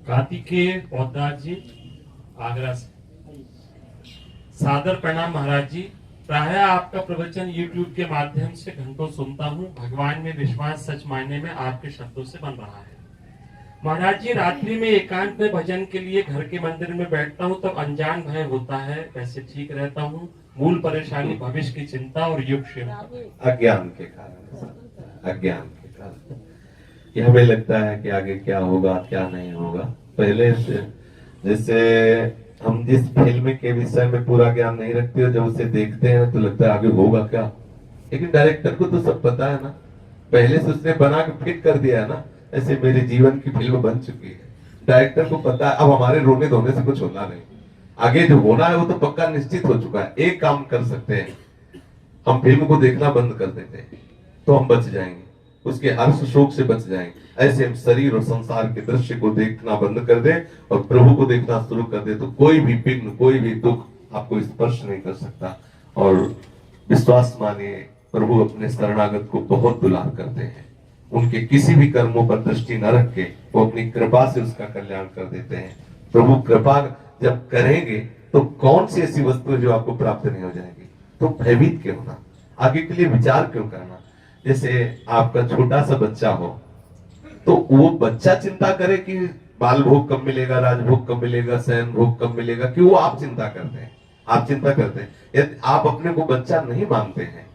कार्तिकेय पौदार जी आगरा से। सादर प्रणाम महाराज जी। प्रायः आपका प्रवचन YouTube के माध्यम से घंटों सुनता हूँ। भगवान में विश्वास सच मायने में आपके शब्दों से बन रहा है। महाराज जी, रात्रि में एकांत में भजन के लिए घर के मंदिर में बैठता हूँ तब अनजान भय होता है, वैसे ठीक रहता हूँ। मूल परेशानी भविष्य की चिंता और युग सेवा, अज्ञान के कारण, अज्ञान के कारण कि हमें लगता है कि आगे क्या होगा क्या नहीं होगा। पहले से जैसे हम जिस फिल्म के विषय में पूरा ज्ञान नहीं रखते हो, जब उसे देखते हैं तो लगता है आगे होगा क्या, लेकिन डायरेक्टर को तो सब पता है ना, पहले से उसने बना के फिट कर दिया है ना। ऐसे मेरे जीवन की फिल्म बन चुकी है, डायरेक्टर को पता है अब हमारे रोने धोने से कुछ होना नहीं, आगे जो होना है वो तो पक्का निश्चित हो चुका है। एक काम कर सकते हैं, हम फिल्म को देखना बंद कर देते हैं तो हम बच जाएंगे, उसके हर्ष शोक से बच जाएंगे। ऐसे हम शरीर और संसार के दृश्य को देखना बंद कर दें और प्रभु को देखना शुरू कर दे, तो कोई भी विघ्न कोई भी दुख आपको स्पर्श नहीं कर सकता। और विश्वास मानिए, प्रभु अपने शरणागत को बहुत दुलार करते हैं। उनके किसी भी कर्मों पर दृष्टि न रख के वो अपनी कृपा से उसका कल्याण कर देते हैं। प्रभु कृपा जब करेंगे तो कौन सी ऐसी वस्तु है जो आपको प्राप्त नहीं हो जाएगी। तो भयभीत क्यों होना, आगे के लिए विचार क्यों करना। जैसे आपका छोटा सा बच्चा हो तो वो बच्चा चिंता करे कि बाल भोग कब मिलेगा, राजभोग कब मिलेगा, शयन भोग कब मिलेगा, कि वो आप चिंता करते हैं, आप चिंता करते हैं। यदि आप अपने को बच्चा नहीं मानते हैं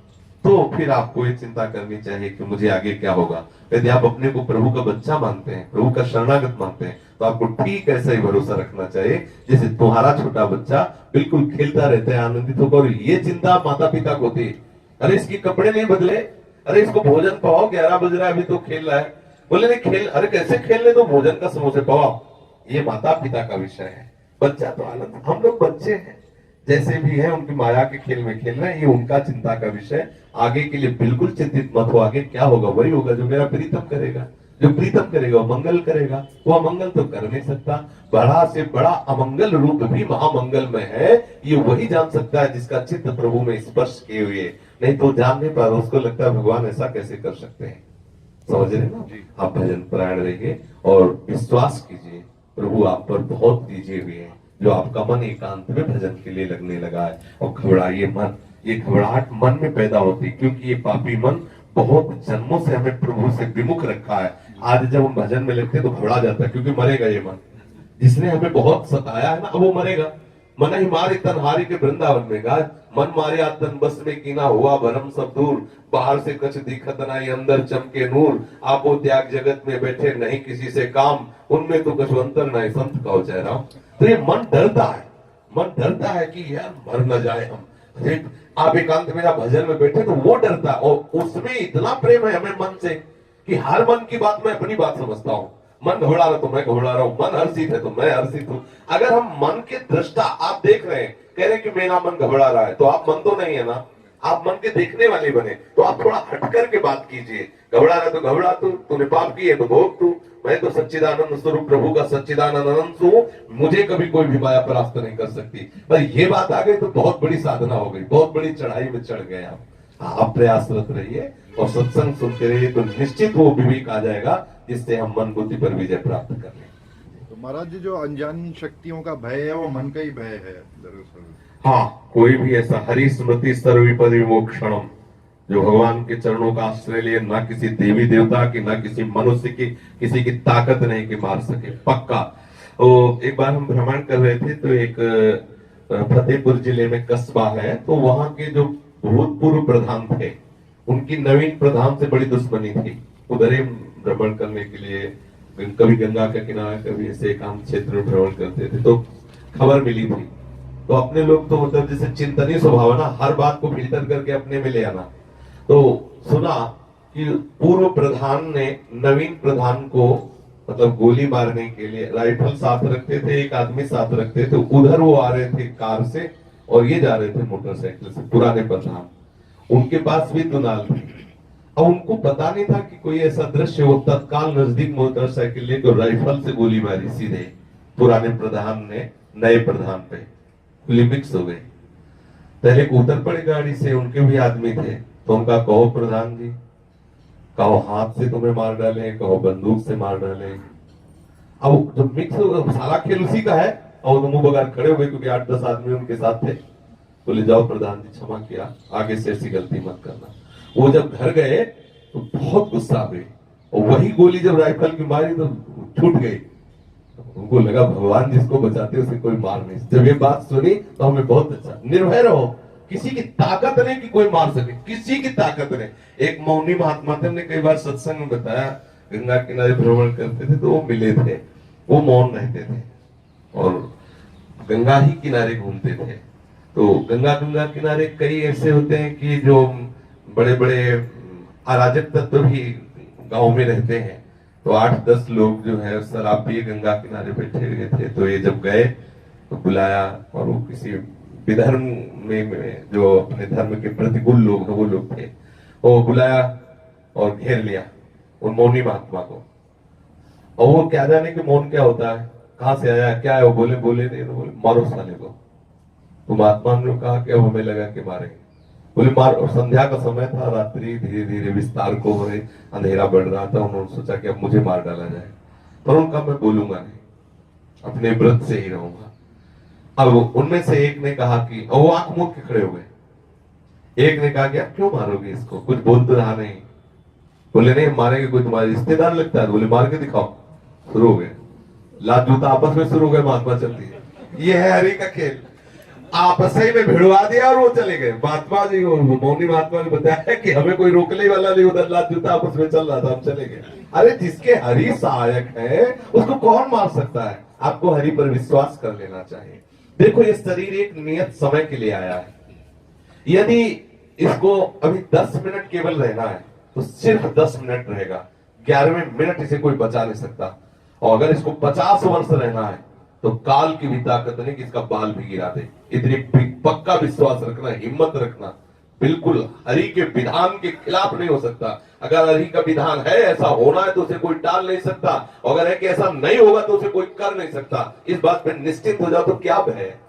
तो फिर आपको ये चिंता करनी चाहिए कि मुझे आगे क्या होगा। यदि आप अपने को प्रभु का बच्चा मानते हैं, प्रभु का शरणागत मानते हैं, तो आपको ठीक ऐसा ही भरोसा रखना चाहिए जैसे तुम्हारा छोटा बच्चा बिल्कुल खेलता रहता है, आनंदित होकर। और ये चिंता माता पिता को होती है, अरे इसके कपड़े नहीं बदले, अरे इसको भोजन पाओ, 11 बज रहा है अभी तो खेल रहा है। बोले नहीं खेल, अरे कैसे खेलने दो, भोजन का समोसे पाओ। ये माता पिता का विषय है। बच्चा तो आनंद, हम लोग बच्चे हैं जैसे भी है, उनकी माया के खेल में खेल रहे हैं, ये उनका चिंता का विषय। आगे के लिए बिल्कुल चिंतित मत हो, आगे क्या होगा वही होगा जो मेरा प्रीतम करेगा। जो प्रीतम करेगा वो मंगल करेगा, वो अमंगल तो कर नहीं सकता। बड़ा से बड़ा अमंगल रूप भी महामंगल में है, ये वही जान सकता है जिसका चित्त प्रभु में स्पर्श किए हुए। नहीं तो जान नहीं पा रहा, उसको लगता है भगवान ऐसा कैसे कर सकते हैं। समझ रहे ना, आप भजन परायण रहिए और विश्वास कीजिए, प्रभु आप पर बहुत दीजिए हुए हैं। जो आपका मन एकांत में भजन के लिए लगने लगा है और घबराइए मन, ये घबराहट मन में पैदा होती क्योंकि ये पापी मन बहुत जन्मों से हमें प्रभु से विमुख रखा है। आज जब हम भजन में लगते हैं तो घबरा जाता है क्योंकि मरेगा ये मन, जिसने हमें बहुत सताया है ना, अब वो मरेगा। मन ही मारे तनहारी के वृंदावन में गाय, मन मारे तन बस में कीना हुआ भरम सब दूर, बाहर से कछ दिखत नहीं अंदर चमके नूर, आपो त्याग जगत में बैठे नहीं किसी से काम, उनमें तो कछु अंतर नहीं संत कहो चेहरा। तो ये मन डरता है, मन डरता है कि यार मर न जाए हम। आप एकांत में भजन में बैठे तो वो डरता है, और उसमें इतना प्रेम है हमें मन से कि हर मन की बात मैं अपनी बात समझता हूँ। मन घबरा रहा तो मैं घबरा रहा हूँ, मन हर्षित है तो मैं हर्षित हूँ। अगर हम मन के दृष्टा, आप देख रहे हैं, कह रहे हैं कि मेरा मन घबरा रहा है, तो आप मन तो नहीं है ना, आप मन के देखने वाले बने। तो आप थोड़ा हटकर के बात कीजिए, घबरा रहा तो घबरा तूने पाप किए तो भोग तू, मैं तो सच्चिदानंद स्वरूप प्रभु का सच्चिदानंद अनंत हूँ, मुझे कभी कोई भी माया परास्त नहीं कर सकती। पर ये बात आ गई तो बहुत बड़ी साधना हो गई, बहुत बड़ी चढ़ाई में चढ़ गए आप प्रयासरत रहिए और सत्संग सुनते रहिए तो निश्चित वो विवेक आ जाएगा जिससे हम मन बुद्धि पर विजय प्राप्त कर लें। तो महाराज जी, जो अनजान शक्तियों का भय है वो मन का ही भय है दरअसल। हाँ, कोई भी ऐसा हरि स्मृति सर्वविपद विमोक्षणम, जो भगवान के चरणों का आश्रय लिए, ना किसी देवी देवता की ना किसी मनुष्य की किसी की ताकत नहीं कि मार सके, पक्का। तो एक बार हम भ्रमण कर रहे थे तो एक फतेहपुर जिले में कस्बा है, तो वहां के जो भूतपूर्व प्रधान थे उनकी नवीन प्रधान से बड़ी दुश्मनी थी। उधर ही भ्रमण करने के लिए कभी गंगा का किनारा कभी ऐसे एकांत क्षेत्र में भ्रमण करते थे, तो खबर मिली थी। तो अपने लोग तो मतलब जैसे चिंतनीय स्वभाव है ना, हर बात को फिल्टर करके अपने में ले आना। तो सुना कि पूर्व प्रधान ने नवीन प्रधान को मतलब गोली मारने के लिए राइफल साथ रखते थे, एक आदमी साथ रखते थे। उधर वो आ रहे थे कार से और ये जा रहे थे मोटरसाइकिल से, पुराने प्रधान, उनके पास भी दुनाल थी। अब उनको पता नहीं था कि कोई ऐसा दृश्य हो, तत्काल नजदीक मोटरसाइकिल लेकर राइफल से गोली मारी सीधे पुराने प्रधान ने नए प्रधान पे, लिमिक्स हो गए। पहले को उतर पड़े गाड़ी से, उनके भी आदमी थे, तो उनका कहो प्रधान जी, कहो हाथ से तुम्हें मार डाले, कहो बंदूक से मार डाले। अब जब मिक्स सारा खेल उसी का है, और वो मुंह बगार खड़े हो गए क्योंकि 8-10 आदमी उनके साथ थे। बोले जाओ प्रधान जी क्षमा किया, आगे से ऐसी गलती मत करना। वो जब घर गए तो बहुत गुस्सा हुए, और वही गोली जब राइफल की मारी तो छूट गई। उनको लगा भगवान जिसको बचाते उसे कोई मार नहीं। जब ये बात सुनी तो हमें बहुत अच्छा, निर्भय रहो, किसी की ताकत नहीं कि कोई मार सके, किसी की ताकत नहीं। एक मौनी महात्मा थे, हमने कई बार सत्संग में बताया, गंगा किनारे भ्रमण करते थे तो वो मिले थे, वो मौन रहते थे और गंगा ही किनारे घूमते थे। तो गंगा किनारे कई ऐसे होते हैं कि जो बड़े बड़े अराजक तत्व भी गांव में रहते हैं। तो 8-10 लोग जो है शराब पिए गंगा किनारे बैठे हुए थे। तो ये जब गए तो बुलाया, और वो किसी विधर्म में जो अपने धर्म के प्रतिकूल लोग हैं वो लोग थे, वो बुलाया और घेर लिया उन मौनी महात्मा को। और वो क्या जाने कि मौन क्या होता है, कहां से आया, क्या है, वो बोले नहीं, तो बोले मारो साले को। तो महात्मा ने कहा कि अब हमें लगा कि मारेंगे। बोले मार। और संध्या का समय था, रात्रि धीरे धीरे विस्तार को हो रही, अंधेरा बढ़ रहा था। उन्होंने सोचा कि अब मुझे मार डाला जाए, पर उनका मैं बोलूंगा नहीं, अपने व्रत से ही रहूंगा। अब उनमें से एक ने कहा कि, और वो आंख मूंद के खड़े हो गए। एक ने कहा कि आप क्यों मारोगे इसको, कुछ बोल तो रहा नहीं। बोले नहीं मारेंगे, कोई तुम्हारे रिश्तेदार लगता है। बोले मार के दिखाओ। शुरू हो गए, लात जूता आपस में शुरू हो गए, महात्मा चलती है। ये है हरि का खेल। आपस ही में भिड़वा दिया और वो चले गए। महात्मा जी, मौनी महात्मा ने बताया कि हमें कोई रोकने वाला नहीं, उधर लात जूता आपस में चल रहा था, हम चले गए। अरे जिसके हरि सहायक है उसको कौन मार सकता है। आपको हरि पर विश्वास कर लेना चाहिए। देखो ये शरीर एक नियत समय के लिए आया है। यदि इसको अभी 10 मिनट केवल रहना है तो सिर्फ 10 मिनट रहेगा, 11वें मिनट इसे कोई बचा नहीं सकता। और अगर इसको 50 वर्ष रहना है तो काल की भी ताकत नहीं कि इसका बाल भी गिरा दे। इतनी पक्का विश्वास रखना, हिम्मत रखना, बिल्कुल हरि के विधान के खिलाफ नहीं हो सकता। अगर हरि का विधान है ऐसा होना है तो उसे कोई टाल नहीं सकता, अगर है कि ऐसा नहीं होगा तो उसे कोई कर नहीं सकता। इस बात पे निश्चित हो जाओ। तो क्या भय है?